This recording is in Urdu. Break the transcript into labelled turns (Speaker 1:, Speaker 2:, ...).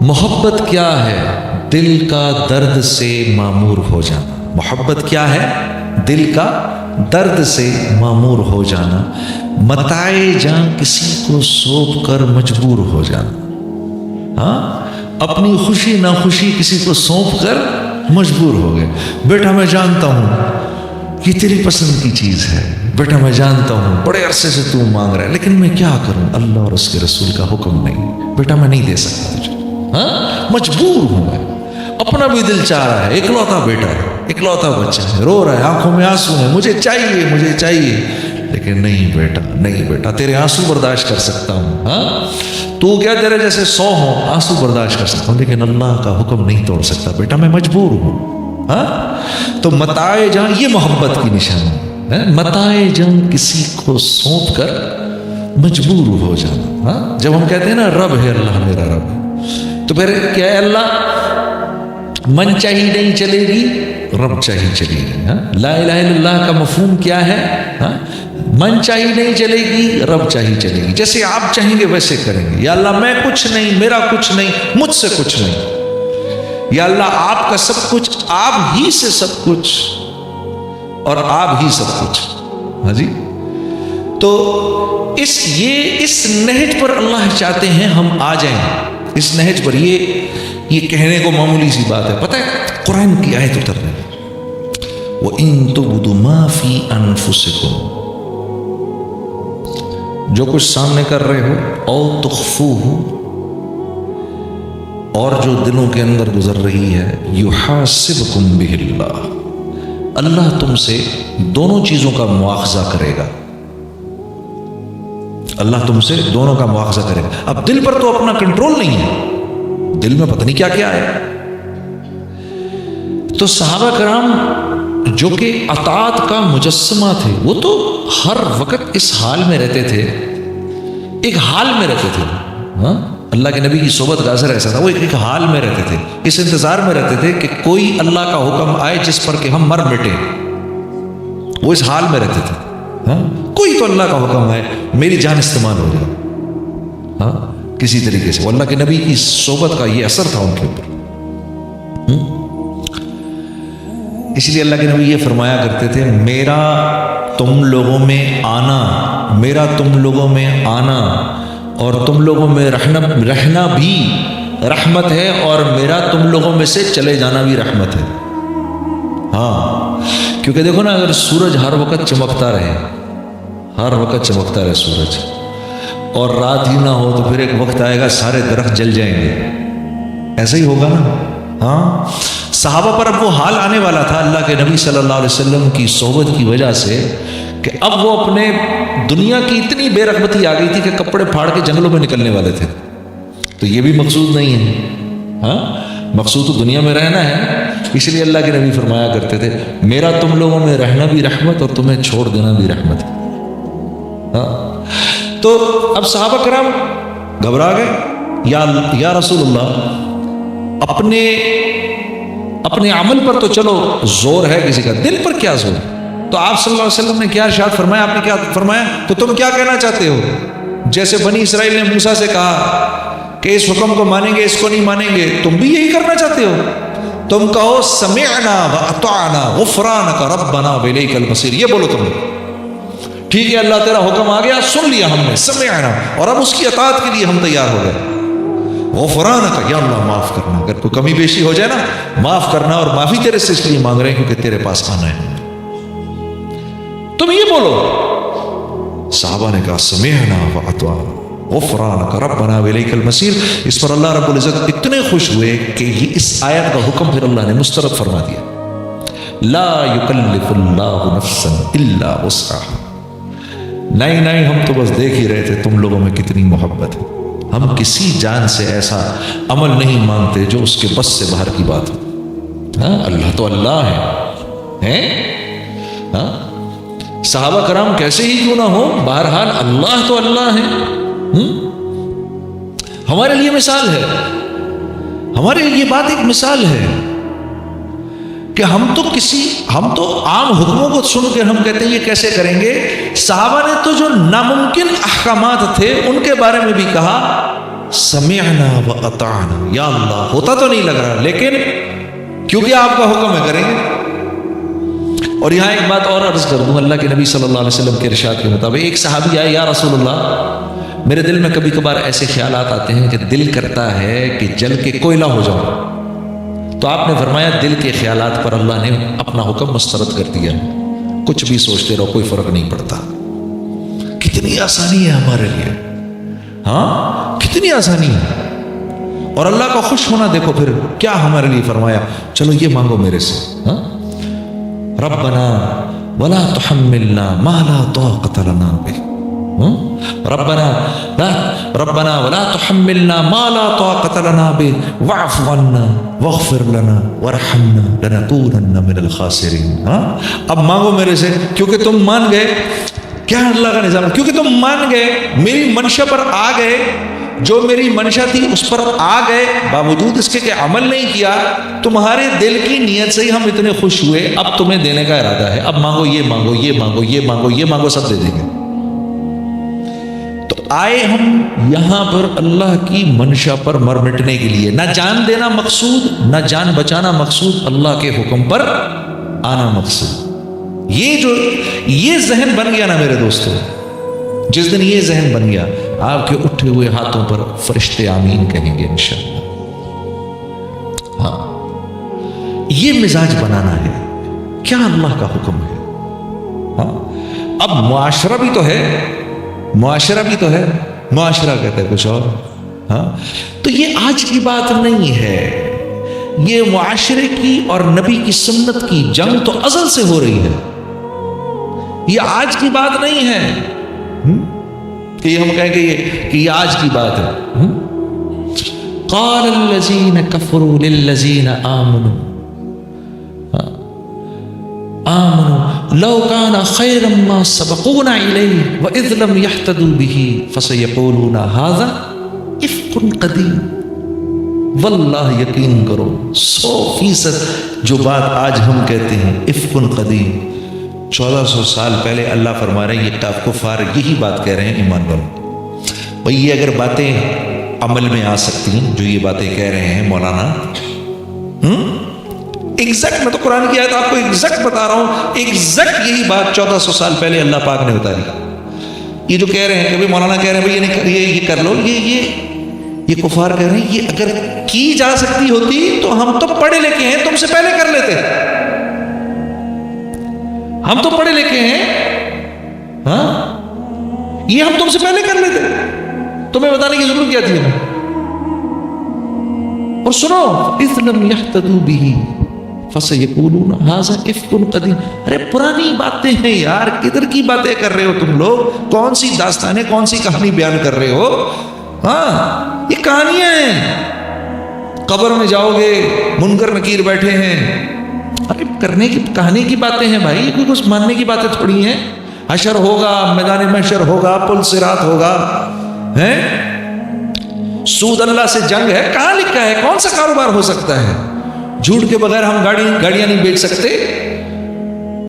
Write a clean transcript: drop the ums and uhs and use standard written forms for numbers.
Speaker 1: محبت کیا ہے؟ دل کا درد سے معمور ہو جانا۔ محبت کیا ہے؟ دل کا درد سے معمور ہو جانا، متاع جاں کسی کو سونپ کر مجبور ہو جانا۔ ہاں، اپنی خوشی نہ خوشی کسی کو سونپ کر مجبور ہو گئے۔ بیٹا میں جانتا ہوں یہ تیری پسند کی چیز ہے، بیٹا میں جانتا ہوں بڑے عرصے سے تو مانگ رہا ہے، لیکن میں کیا کروں، اللہ اور اس کے رسول کا حکم نہیں، بیٹا میں نہیں دے سکتا تجھے۔ ہاں، مجبور ہوں میں، اپنا بھی دل چاہ رہا ہے، اکلوتا بیٹا ہے، اکلوتا بچہ ہے، رو رہا ہے، آنکھوں میں آنسو ہیں، مجھے چاہیے مجھے چاہیے، لیکن نہیں بیٹا نہیں بیٹا، تیرے آنسو برداشت کر سکتا ہوں، ہاں تو کیا تیرے جیسے 100 ہوں آنسو برداشت کر سکتا ہوں، لیکن اللہ کا حکم نہیں توڑ سکتا، بیٹا میں مجبور ہوں۔ ہاں، تو متاع جاں یہ محبت کی نشانی ہے، متاع جاں کسی کو سونپ کر مجبور ہو جانا۔ ہاں، جب ہم کہتے ہیں نا رب ہے اللہ میرا رب ہے، تو پھر کیا ہے؟ اللہ من چاہی نہیں چلے گی، رب چاہی چلے گی۔ ہاں، لا الہ الا اللہ کا مفہوم کیا ہے؟ ہاں، من چاہی نہیں چلے گی، رب چاہی چلے گی، جیسے آپ چاہیں گے ویسے کریں گے۔ یا اللہ میں کچھ نہیں، میرا کچھ نہیں، مجھ سے کچھ نہیں، یا اللہ آپ کا سب کچھ، آپ ہی سے سب کچھ، اور آپ ہی سب کچھ۔ ہاں جی، تو اس نہج پر اللہ چاہتے ہیں ہم آ جائیں، اس نہج پر۔ یہ کہنے کو معمولی سی بات ہے، پتہ ہے قرآن کی آیت اترنے وَإِن تُبْدُوا مَا فِي أَنفُسِكُمْ، جو کچھ سامنے کر رہے ہو، أَوْ تُخْفُوهُ، اور جو دلوں کے اندر گزر رہی ہے، يُحَاسِبْكُمْ بِهِ اللَّهُ، اللہ تم سے دونوں چیزوں کا مواخذہ کرے گا، اللہ تم سے دونوں کا مواخذہ کرے گا۔ اب دل پر تو اپنا کنٹرول نہیں ہے، دل میں پتہ نہیں کیا کیا ہے۔ تو صحابہ کرام جو کہ اطاعت کا مجسمہ تھے، وہ تو ہر وقت اس حال میں رہتے تھے، ایک حال میں رہتے تھے۔ ہاں، اللہ کے نبی کی صحبت کا اثر ایسا تھا، وہ ایک حال میں رہتے تھے، اس انتظار میں رہتے تھے کہ کوئی اللہ کا حکم آئے جس پر کہ ہم مر مٹیں، وہ اس حال میں رہتے تھے۔ ہاں، کوئی تو اللہ کا حکم آئے میری جان استعمال ہو جائے، ہاں کسی طریقے سے۔ وہ اللہ کے نبی کی صحبت کا یہ اثر تھا ان کے اوپر۔ اس لیے اللہ کے نبی یہ فرمایا کرتے تھے، میرا تم لوگوں میں آنا، میرا تم لوگوں میں آنا اور تم لوگوں میں رہنا بھی رحمت ہے، اور میرا تم لوگوں میں سے چلے جانا بھی رحمت ہے۔ ہاں، کیونکہ دیکھو نا، اگر سورج ہر وقت چمکتا رہے، ہر وقت چمکتا رہے سورج، اور رات ہی نہ ہو، تو پھر ایک وقت آئے گا سارے درخت جل جائیں گے، ایسا ہی ہوگا نا۔ ہاں، صحابہ پر اب وہ حال آنے والا تھا اللہ کے نبی صلی اللہ علیہ وسلم کی صحبت کی وجہ سے، کہ اب وہ اپنے دنیا کی اتنی بے رغبتی آ گئی تھی کہ کپڑے پھاڑ کے جنگلوں میں نکلنے والے تھے۔ تو یہ بھی مقصود نہیں ہے، ہاں مقصود تو دنیا میں رہنا ہے۔ اس لیے اللہ کے نبی فرمایا کرتے تھے، میرا تم لوگوں میں رہنا بھی رحمت اور تمہیں چھوڑ دینا بھی رحمت ہے۔ ہاں، تو اب صحابہ کرام گھبرا گئے، یا رسول اللہ، اپنے عمل پر تو چلو زور ہے کسی کا، دل پر کیا زور؟ تو آپ صلی اللہ علیہ وسلم نے کیا ارشاد فرمایا؟ آپ نے کیا فرمایا؟ تو تم کیا کہنا چاہتے ہو؟ جیسے بنی اسرائیل نے موسیٰ سے کہا کہ اس حکم کو مانیں گے، اس کو نہیں مانیں گے، تم بھی یہی کرنا چاہتے ہو؟ تم کہو سمعنا واطعنا غفرانک ربنا والیک المصیر، یہ بولو تم، ٹھیک ہے اللہ تیرا حکم آ گیا، سن لیا ہم نے، سمعنا، اور اب اس کی اطاعت کے لیے ہم تیار ہو گئے۔ غفرانک، یا اللہ معاف کرنا، اگر کوئی کمی بیشی ہو جائے نا معاف کرنا، اور معافی تیرے سے اس لیے مانگ رہے ہیں کیونکہ تیرے پاس آنا ہے، تم یہ بولو۔ صحابہ نے کہا سمعنا واطعنا غفرانک ربنا والیک المصیر۔ اس پر اللہ رب العزت اتنے خوش ہوئے کہ یہ اس آیت کا حکم پھر اللہ نے مسترد فرما دیا، لا یکلف اللہ نفسا الا وسعہا۔ نہیں، ہم تو بس دیکھ ہی رہے تھے تم لوگوں میں کتنی محبت ہے، ہم کسی جان سے ایسا عمل نہیں مانگتے جو اس کے بس سے باہر کی بات ہو۔ ہاں، اللہ تو اللہ ہے۔ ہاں، صحابہ کرام کیسے ہی کیوں نہ ہو، بہرحال اللہ تو اللہ ہے۔ ہمارے لیے مثال ہے، ہمارے لیے یہ بات ایک مثال ہے کہ ہم تو عام حکموں کو سن کے ہم کہتے ہیں یہ کیسے کریں گے۔ صحابہ نے تو جو ناممکن احکامات تھے ان کے بارے میں بھی کہا سمعنا و اطعنا، یا اللہ ہوتا تو نہیں لگ رہا لیکن کیونکہ آپ کا حکم ہے کریں گے۔ اور یہاں ایک بات اور عرض کر دوں، اللہ کے نبی صلی اللہ علیہ وسلم کے ارشاد کے مطابق ایک صحابی آئے، یا رسول اللہ میرے دل میں کبھی کبھار ایسے خیالات آتے ہیں کہ دل کرتا ہے کہ جل کے کوئلہ ہو جاؤں، تو آپ نے فرمایا دل کے خیالات پر اللہ نے اپنا حکم مسترد کر دیا، کچھ بھی سوچتے رہو کوئی فرق نہیں پڑتا۔ کتنی آسانی ہے ہمارے لیے، ہاں کتنی آسانی ہے۔ اور اللہ کا خوش ہونا دیکھو پھر کیا ہمارے لیے فرمایا، چلو یہ مانگو میرے سے، ہاں ربنا ولا تحملنا ما لا طاقت لنا به، ربنا ولا تحملنا ما لا طاقت لنا به واعف عنا واغفر لنا وارحمنا لنكونن من الخاسرین۔ ہاں اب مانگو میرے سے، کیونکہ تم مان گئے، کیا اللہ کا نظام، کیونکہ تم مان گئے، میری منشا پر آ گئے، جو میری منشا تھی اس پر آ گئے، باوجود اس کے کہ عمل نہیں کیا، تمہارے دل کی نیت سے ہی ہم اتنے خوش ہوئے، اب تمہیں دینے کا ارادہ ہے، اب مانگو یہ مانگو یہ مانگو یہ مانگو یہ مانگو، سب دے دیں گے۔ تو آئے ہم یہاں پر اللہ کی منشا پر مر مٹنے کے لیے، نہ جان دینا مقصود نہ جان بچانا مقصود، اللہ کے حکم پر آنا مقصود۔ یہ ذہن بن گیا نا میرے دوستو، جس دن یہ ذہن بن گیا، آپ کے اٹھے ہوئے ہاتھوں پر فرشتے آمین کہیں گے انشاءاللہ۔ ہاں یہ مزاج بنانا ہے، کیا اللہ کا حکم ہے۔ ہاں اب معاشرہ بھی تو ہے، معاشرہ بھی تو ہے، معاشرہ کہتے ہیں کچھ اور۔ ہاں تو یہ آج کی بات نہیں ہے، یہ معاشرے کی اور نبی کی سنت کی جنگ تو ازل سے ہو رہی ہے، یہ آج کی بات نہیں ہے کہ یہ ہم کہیں گے کہ یہ آج کی بات ہے۔ قال الذين كفروا للذين آمنوا لو كان خيرا ما سبقونا إليه وإذ لم يهتدوا به فسيقولون هذا إفك قديم۔ واللہ یقین کرو 100% جو بات آج ہم کہتے ہیں افک قدیم، 1400 سال پہلے اللہ فرما رہے ہیں، یہ کفار یہی بات کہہ رہے ہیں ایمان والوں۔ بھئی یہ اگر باتیں عمل میں آ سکتی ہیں جو یہ باتیں کہہ رہے ہیں مولانا، ایگزیکٹ میں تو قرآن کی آیت آپ کو ایگزیکٹ بتا رہا ہوں، ایگزیکٹ یہی بات 1400 سال پہلے اللہ پاک نے بتا دی۔ یہ جو کہہ رہے ہیں کہ بھئی مولانا کہہ رہے ہیں بھئی یہ کر لو، یہ کفار کہہ رہے ہیں یہ اگر کی جا سکتی ہوتی تو ہم تو پڑھے لکھے ہیں، تم سے پہلے کر لیتے، ہم تو پڑھے لکھے ہیں، ہاں یہ ہم تم سے پہلے کر لیتے، تمہیں بتانے کی ضرورت کیا تھی ہمیں۔ اور سنو اذ لم یہتدوا بہ فسیقولون ھذا افک قدیم، ارے پرانی باتیں ہیں یار، کدھر کی باتیں کر رہے ہو تم لوگ، کون سی داستانیں کون سی کہانی بیان کر رہے ہو، ہاں یہ کہانیاں ہیں، قبر میں جاؤ گے منکر نکیر بیٹھے ہیں، ارے کرنے کی کہانی کی باتیں ہیں بھائی، کوئی کچھ ماننے کی باتیں تھوڑی ہیں۔ حشر ہوگا، میدان محشر ہوگا، پل صراط ہوگا، ہیں سود اللہ سے جنگ ہے، کہاں لکھا ہے، کون سا کاروبار ہو سکتا ہے، جھوٹ کے بغیر ہم گاڑیاں نہیں بیچ سکتے،